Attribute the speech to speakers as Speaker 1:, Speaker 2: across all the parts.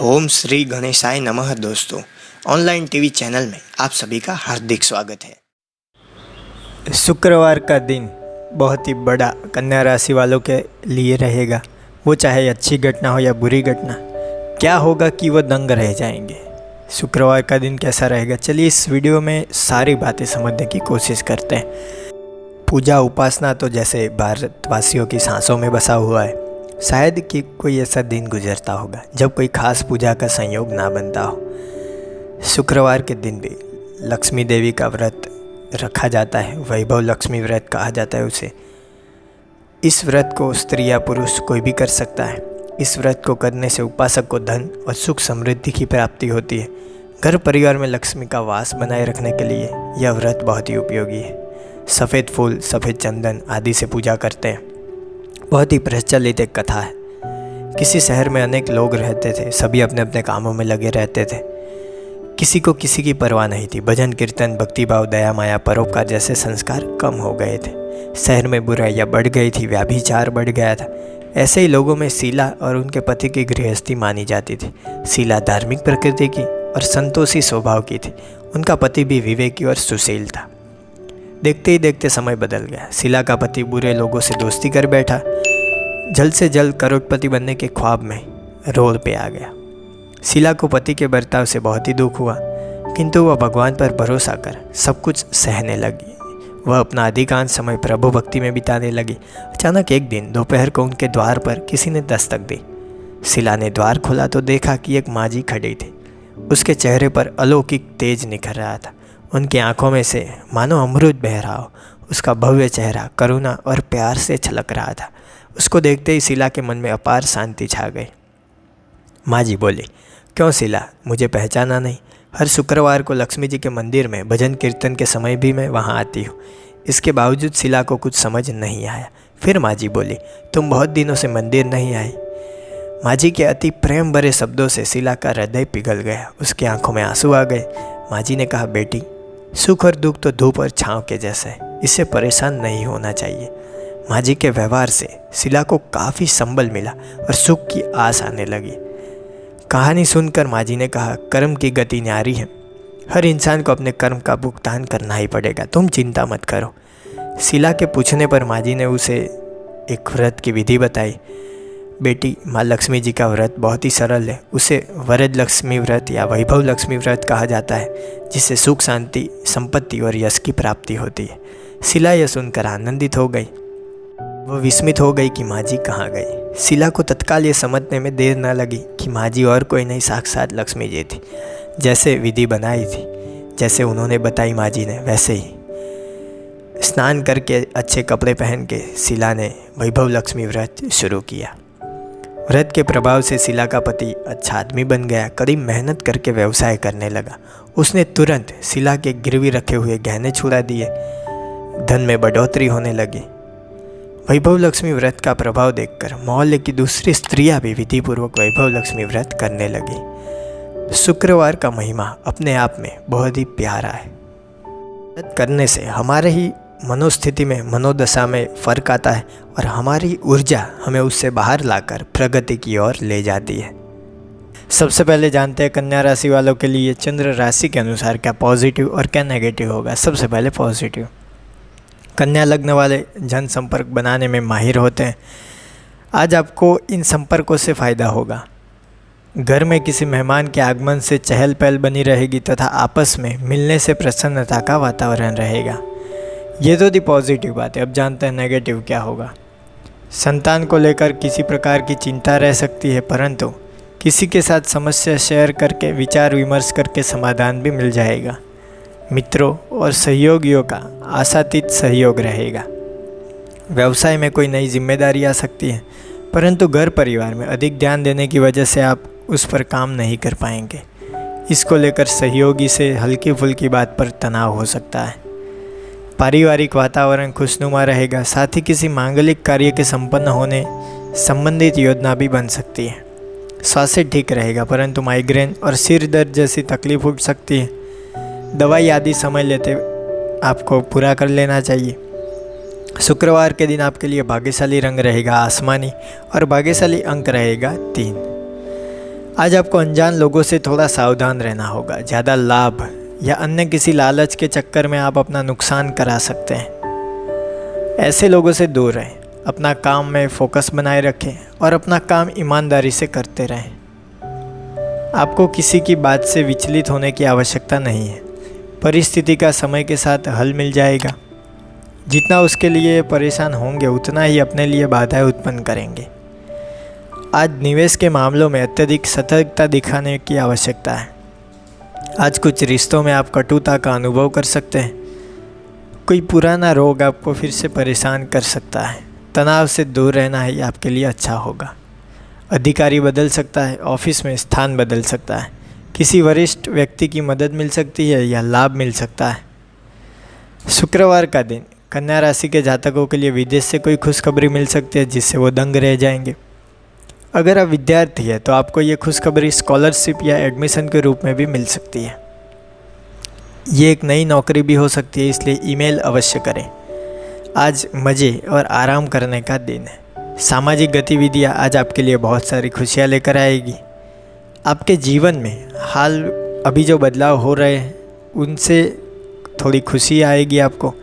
Speaker 1: ओम श्री गणेशाय नमः। दोस्तों, ऑनलाइन टीवी चैनल में आप सभी का हार्दिक स्वागत है।
Speaker 2: शुक्रवार का दिन बहुत ही बड़ा कन्या राशि वालों के लिए रहेगा। वो चाहे अच्छी घटना हो या बुरी घटना, क्या होगा कि वो दंग रह जाएंगे। शुक्रवार का दिन कैसा रहेगा, चलिए इस वीडियो में सारी बातें समझने की कोशिश करते हैं। पूजा उपासना तो जैसे भारतवासियों की सांसों में बसा हुआ है। शायद कि कोई ऐसा दिन गुजरता होगा जब कोई खास पूजा का संयोग ना बनता हो। शुक्रवार के दिन भी लक्ष्मी देवी का व्रत रखा जाता है, वैभव लक्ष्मी व्रत कहा जाता है उसे। इस व्रत को स्त्री या पुरुष कोई भी कर सकता है। इस व्रत को करने से उपासक को धन और सुख समृद्धि की प्राप्ति होती है। घर परिवार में लक्ष्मी का वास बनाए रखने के लिए यह व्रत बहुत ही उपयोगी है। सफ़ेद फूल, सफ़ेद चंदन आदि से पूजा करते हैं। बहुत ही प्रचलित एक कथा है। किसी शहर में अनेक लोग रहते थे, सभी अपने अपने कामों में लगे रहते थे। किसी को किसी की परवाह नहीं थी। भजन कीर्तन, भक्तिभाव, दया माया, परोपकार जैसे संस्कार कम हो गए थे। शहर में बुराइयां बढ़ गई थी, व्याभिचार बढ़ गया था। ऐसे ही लोगों में शीला और उनके पति की गृहस्थी मानी जाती थी। शीला धार्मिक प्रकृति की और संतोषी स्वभाव की थी। उनका पति भी विवेकी और सुशील था। देखते ही देखते समय बदल गया। शीला का पति बुरे लोगों से दोस्ती कर बैठा। जल्द से जल्द करोड़पति बनने के ख्वाब में रोड पे आ गया। शीला को पति के बर्ताव से बहुत ही दुख हुआ, किंतु वह भगवान पर भरोसा कर सब कुछ सहने लगी। वह अपना अधिकांश समय प्रभु भक्ति में बिताने लगी। अचानक एक दिन दोपहर को उनके द्वार पर किसी ने दस्तक दी। शीला ने द्वार खोला तो देखा कि एक माँझी खड़ी थी। उसके चेहरे पर अलौकिक तेज निखर रहा था। उनकी आंखों में से मानो अमृत बह रहा हो। उसका भव्य चेहरा करुणा और प्यार से छलक रहा था। उसको देखते ही शीला के मन में अपार शांति छा गई। माँ जी बोली, क्यों शीला, मुझे पहचाना नहीं? हर शुक्रवार को लक्ष्मी जी के मंदिर में भजन कीर्तन के समय भी मैं वहाँ आती हूँ। इसके बावजूद शीला को कुछ समझ नहीं आया। फिर माँ जी बोली, तुम बहुत दिनों से मंदिर नहीं आई। माँ जी के अति प्रेम भरे शब्दों से शीला का हृदय पिघल गया। उसकी आंखों में आंसू आ गए। माँ जी ने कहा, बेटी, सुख और दुख तो धूप और छाँव के जैसा है, इससे परेशान नहीं होना चाहिए। माँ जी के व्यवहार से शीला को काफ़ी संबल मिला और सुख की आस आने लगी। कहानी सुनकर माँ जी ने कहा, कर्म की गति न्यारी है। हर इंसान को अपने कर्म का भुगतान करना ही पड़ेगा, तुम चिंता मत करो। शीला के पूछने पर माँ जी ने उसे एक व्रत की विधि बताई। बेटी, माँ लक्ष्मी जी का व्रत बहुत ही सरल है। उसे वरद लक्ष्मी व्रत या वैभव लक्ष्मी व्रत कहा जाता है, जिससे सुख, शांति, संपत्ति और यश की प्राप्ति होती है। शीला यह सुनकर आनंदित हो गई। वह विस्मित हो गई कि माँ जी कहाँ गई। शीला को तत्काल ये समझने में देर न लगी कि माँ जी और कोई नहीं, साक्षात लक्ष्मी जी थी। जैसे विधि बनाई थी, जैसे उन्होंने बताई माँ जी ने, वैसे ही स्नान करके अच्छे कपड़े पहन के शीला ने वैभव लक्ष्मी व्रत शुरू किया। व्रत के प्रभाव से शीला का पति अच्छा आदमी बन गया। कड़ी मेहनत करके व्यवसाय करने लगा। उसने तुरंत शीला के गिरवी रखे हुए गहने छुड़ा दिए। धन में बढ़ोतरी होने लगी। वैभव लक्ष्मी व्रत का प्रभाव देखकर मोहल्ले की दूसरी स्त्रियां भी विधिपूर्वक वैभव लक्ष्मी व्रत करने लगी। शुक्रवार का महिमा अपने आप में बहुत ही प्यारा है। व्रत करने से हमारे ही मनोस्थिति में, मनोदशा में फ़र्क आता है और हमारी ऊर्जा हमें उससे बाहर लाकर प्रगति की ओर ले जाती है। सबसे पहले जानते हैं कन्या राशि वालों के लिए चंद्र राशि के अनुसार क्या पॉजिटिव और क्या नेगेटिव होगा। सबसे पहले पॉजिटिव। कन्या लग्न वाले जन संपर्क बनाने में माहिर होते हैं। आज आपको इन संपर्कों से फ़ायदा होगा। घर में किसी मेहमान के आगमन से चहल पहल बनी रहेगी तथा आपस में मिलने से प्रसन्नता का वातावरण रहेगा। ये तो थी पॉजिटिव बात है। अब जानते हैं नेगेटिव क्या होगा। संतान को लेकर किसी प्रकार की चिंता रह सकती है, परंतु किसी के साथ समस्या शेयर करके विचार विमर्श करके समाधान भी मिल जाएगा। मित्रों और सहयोगियों का आशातीत सहयोग रहेगा। व्यवसाय में कोई नई जिम्मेदारी आ सकती है, परंतु घर परिवार में अधिक ध्यान देने की वजह से आप उस पर काम नहीं कर पाएंगे। इसको लेकर सहयोगी से हल्की फुल्की बात पर तनाव हो सकता है। पारिवारिक वातावरण खुशनुमा रहेगा। साथ ही किसी मांगलिक कार्य के संपन्न होने संबंधित योजना भी बन सकती है। स्वास्थ्य ठीक रहेगा, परंतु माइग्रेन और सिर दर्द जैसी तकलीफ उठ सकती है। दवाई आदि समय लेते आपको पूरा कर लेना चाहिए। शुक्रवार के दिन आपके लिए भाग्यशाली रंग रहेगा आसमानी और भाग्यशाली अंक रहेगा 3। आज आपको अनजान लोगों से थोड़ा सावधान रहना होगा। ज़्यादा लाभ या अन्य किसी लालच के चक्कर में आप अपना नुकसान करा सकते हैं। ऐसे लोगों से दूर रहें, अपना काम में फोकस बनाए रखें और अपना काम ईमानदारी से करते रहें। आपको किसी की बात से विचलित होने की आवश्यकता नहीं है। परिस्थिति का समय के साथ हल मिल जाएगा। जितना उसके लिए परेशान होंगे उतना ही अपने लिए बाधाएं उत्पन्न करेंगे। आज निवेश के मामलों में अत्यधिक सतर्कता दिखाने की आवश्यकता है। आज कुछ रिश्तों में आप कटुता का अनुभव कर सकते हैं। कोई पुराना रोग आपको फिर से परेशान कर सकता है। तनाव से दूर रहना ही आपके लिए अच्छा होगा। अधिकारी बदल सकता है, ऑफिस में स्थान बदल सकता है, किसी वरिष्ठ व्यक्ति की मदद मिल सकती है या लाभ मिल सकता है। शुक्रवार का दिन कन्या राशि के जातकों के लिए विदेश से कोई खुशखबरी मिल सकती है जिससे वो दंग रह जाएंगे। अगर आप विद्यार्थी हैं तो आपको ये खुशखबरी स्कॉलरशिप या एडमिशन के रूप में भी मिल सकती है। ये एक नई नौकरी भी हो सकती है, इसलिए ईमेल अवश्य करें। आज मज़े और आराम करने का दिन है। सामाजिक गतिविधियाँ आज आपके लिए बहुत सारी खुशियाँ लेकर आएगी। आपके जीवन में हाल अभी जो बदलाव हो रहे हैं उनसे थोड़ी खुशी आएगी आपको।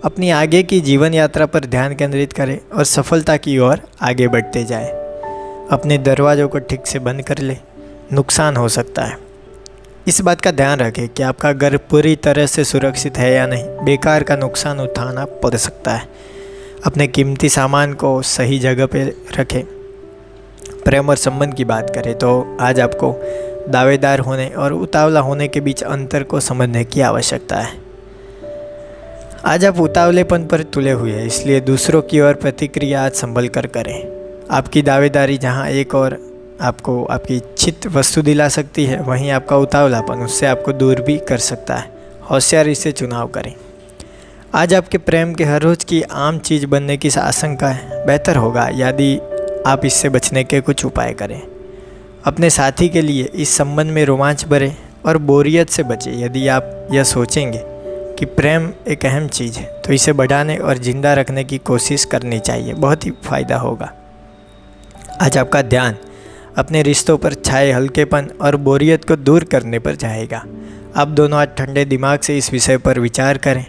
Speaker 2: अपनी आगे की जीवन यात्रा पर ध्यान केंद्रित करें और सफलता की ओर आगे बढ़ते जाएं। अपने दरवाज़ों को ठीक से बंद कर लें, नुकसान हो सकता है। इस बात का ध्यान रखें कि आपका घर पूरी तरह से सुरक्षित है या नहीं। बेकार का नुकसान उठाना पड़ सकता है। अपने कीमती सामान को सही जगह पे रखें। प्रेम और संबंध की बात करें तो आज आपको दावेदार होने और उतावला होने के बीच अंतर को समझने की आवश्यकता है। आज आप उतावलेपन पर तुले हुए हैं, इसलिए दूसरों की ओर प्रतिक्रिया आज संभल कर करें। आपकी दावेदारी जहां एक और आपको आपकी इच्छित वस्तु दिला सकती है, वहीं आपका उतावलापन उससे आपको दूर भी कर सकता है। होशियारी से चुनाव करें। आज आपके प्रेम के हर रोज़ की आम चीज़ बनने की आशंका है। बेहतर होगा यदि आप इससे बचने के कुछ उपाय करें। अपने साथी के लिए इस संबंध में रोमांच भरें और बोरियत से बचें। यदि आप यह सोचेंगे कि प्रेम एक अहम चीज़ है तो इसे बढ़ाने और ज़िंदा रखने की कोशिश करनी चाहिए। बहुत ही फ़ायदा होगा। आज आपका ध्यान अपने रिश्तों पर छाए हल्केपन और बोरियत को दूर करने पर जाएगा। आप दोनों आज ठंडे दिमाग से इस विषय पर विचार करें।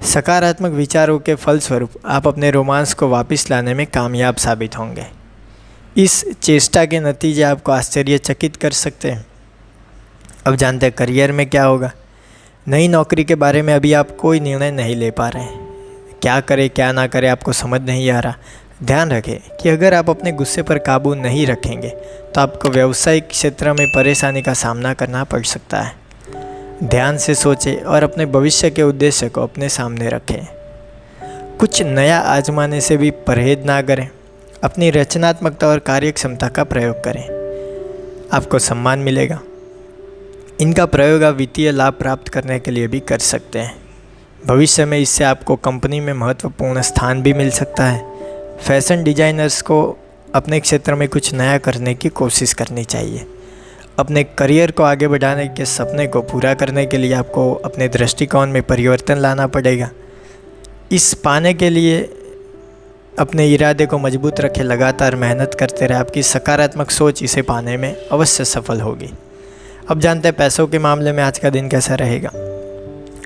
Speaker 2: सकारात्मक विचारों के फलस्वरूप आप अपने रोमांस को वापस लाने में कामयाब साबित होंगे। इस चेष्टा के नतीजे आपको आश्चर्यचकित कर सकते हैं। अब जानते हैं करियर में क्या होगा। नई नौकरी के बारे में अभी आप कोई निर्णय नहीं ले पा रहे हैं। क्या करें क्या ना करें आपको समझ नहीं आ रहा। ध्यान रखें कि अगर आप अपने गुस्से पर काबू नहीं रखेंगे तो आपको व्यावसायिक क्षेत्र में परेशानी का सामना करना पड़ सकता है। ध्यान से सोचें और अपने भविष्य के उद्देश्य को अपने सामने रखें। कुछ नया आजमाने से भी परहेज ना करें। अपनी रचनात्मकता और कार्यक्षमता का प्रयोग करें। आपको सम्मान मिलेगा। इनका प्रयोग आप वित्तीय लाभ प्राप्त करने के लिए भी कर सकते हैं। भविष्य में इससे आपको कंपनी में महत्वपूर्ण स्थान भी मिल सकता है। फैशन डिजाइनर्स को अपने क्षेत्र में कुछ नया करने की कोशिश करनी चाहिए। अपने करियर को आगे बढ़ाने के सपने को पूरा करने के लिए आपको अपने दृष्टिकोण में परिवर्तन लाना पड़ेगा। इस पाने के लिए अपने इरादे को मजबूत रखें, लगातार मेहनत करते रहे। आपकी सकारात्मक सोच इसे पाने में अवश्य सफल होगी। अब जानते हैं पैसों के मामले में आज का दिन कैसा रहेगा।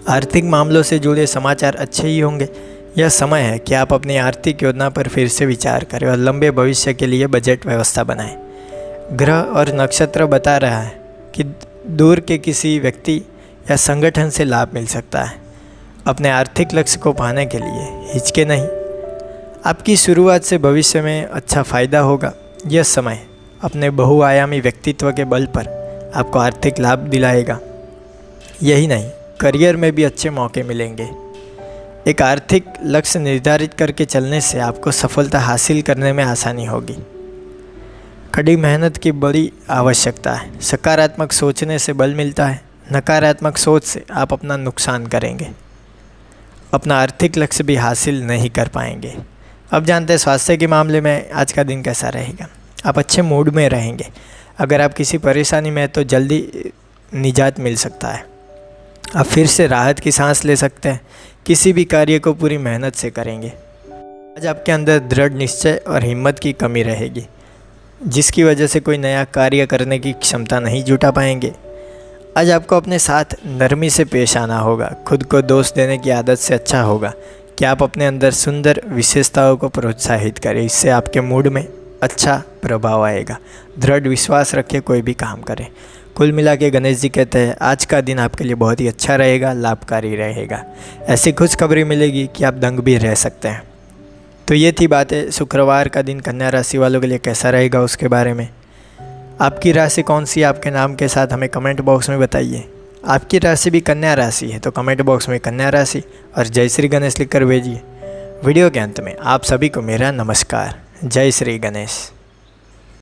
Speaker 2: आर्थिक मामलों से जुड़े समाचार अच्छे ही होंगे। यह समय है कि आप अपनी आर्थिक योजना पर फिर से विचार करें और लंबे भविष्य के लिए बजट व्यवस्था बनाएं। ग्रह और नक्षत्र बता रहा है कि दूर के किसी व्यक्ति या संगठन से लाभ मिल सकता है। अपने आर्थिक लक्ष्य को पाने के लिए हिचके नहीं। आपकी शुरुआत से भविष्य में अच्छा फ़ायदा होगा। यह समय अपने बहुआयामी व्यक्तित्व के बल पर आपको आर्थिक लाभ दिलाएगा। यही नहीं, करियर में भी अच्छे मौके मिलेंगे। एक आर्थिक लक्ष्य निर्धारित करके चलने से आपको सफलता हासिल करने में आसानी होगी। कड़ी मेहनत की बड़ी आवश्यकता है। सकारात्मक सोचने से बल मिलता है। नकारात्मक सोच से आप अपना नुकसान करेंगे। अपना आर्थिक लक्ष्य भी हासिल नहीं कर पाएंगे। अब जानते हैं स्वास्थ्य के मामले में आज का दिन कैसा रहेगा। आप अच्छे मूड में रहेंगे। अगर आप किसी परेशानी में हैं तो जल्दी निजात मिल सकता है। आप फिर से राहत की सांस ले सकते हैं। किसी भी कार्य को पूरी मेहनत से करेंगे। आज आपके अंदर दृढ़ निश्चय और हिम्मत की कमी रहेगी। जिसकी वजह से कोई नया कार्य करने की क्षमता नहीं जुटा पाएंगे। आज आपको अपने साथ नरमी से पेश आना होगा। खुद को दोष देने की आदत से अच्छा होगा कि आप अपने अंदर सुंदर विशेषताओं को प्रोत्साहित करें। इससे आपके मूड में अच्छा प्रभाव आएगा। दृढ़ विश्वास रखें, कोई भी काम करें। कुल मिला के गणेश जी कहते हैं आज का दिन आपके लिए बहुत ही अच्छा रहेगा, लाभकारी रहेगा। ऐसी खुशखबरी मिलेगी कि आप दंग भी रह सकते हैं। तो ये थी बातें। शुक्रवार का दिन कन्या राशि वालों के लिए कैसा रहेगा उसके बारे में। आपकी राशि कौन सी है आपके नाम के साथ हमें कमेंट बॉक्स में बताइए। आपकी राशि भी कन्या राशि है तो कमेंट बॉक्स में कन्या राशि और जय श्री गणेश लिखकर भेजिए। वीडियो के अंत में आप सभी को मेरा नमस्कार। जय श्री गणेश।